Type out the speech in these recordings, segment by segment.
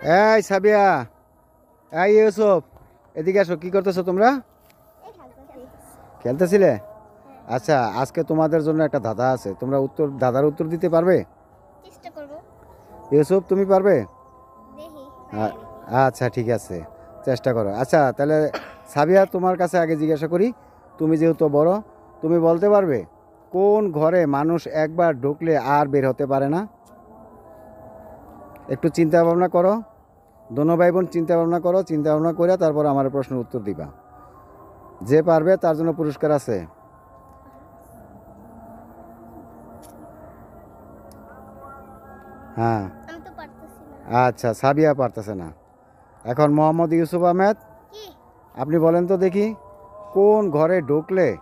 এই সাবিয়া, এই ইউসুফ, এদিকে আসো। কি করতেছো তোমরা? খেলতেছিলে? আচ্ছা, আজকে তোমাদের জন্য একটা ধাঁধা আছে, তোমরা দাদার উত্তর দিতে পারবে? চেষ্টা করব। ইউসুফ, তুমি পারবে? দেখি আ- আচ্ছা, ঠিক আছে, চেষ্টা করো। আচ্ছা, তাহলে সাবিয়া, তোমার কাছে আগে জিজ্ঞাসা করি, তুমি যেহেতু বড়, তুমি বলতে পারবে কোন ঘরে মানুষ একবার ঢুকলে আর বের হতে পারে না? একটু চিন্তা ভাবনা করো, দোনো ভাই বোন চিন্তা ভাবনা করো, চিন্তা ভাবনা করে তারপর আমার প্রশ্নের উত্তর দিবা। যে পারবে তার জন্য পুরস্কার আছে। হ্যাঁ। আমি তো পারতেছি না। আচ্ছা, সাবিয়া পারতেছে না। এখন মোহাম্মদ ইউসুফ আহমেদ, কি? আপনি বলেন তো দেখি, কোন ঘরে ঢুকলে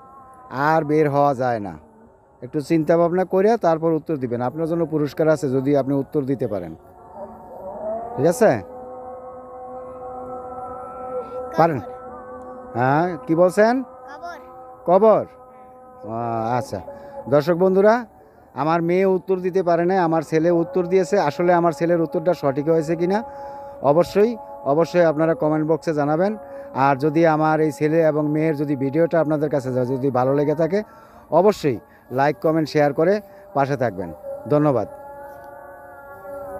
আর বের হওয়া যায় না? একটু চিন্তা ভাবনা করে তারপর উত্তর দিবেন, আপনার জন্য পুরস্কার আছে যদি আপনি উত্তর দিতে পারেন। ঠিক আছে? পারেন? কবর। হ্যাঁ, কি বলছেন? কবর। কবর? আচ্ছা, দর্শক বন্ধুরা, আমার মেয়ে উত্তর দিতে পারে না, আমার ছেলে উত্তর দিয়েছে। আসলে আমার ছেলের উত্তরটা সঠিক হয়েছে কিনা অবশ্যই অবশ্যই আপনারা কমেন্ট বক্সে জানাবেন। আর যদি আমার এই ছেলে এবং মেয়ের যদি ভিডিওটা আপনাদের কাছে যদি ভালো লেগে থাকে, অবশ্যই লাইক কমেন্ট শেয়ার করে পাশে থাকবেন। ধন্যবাদ।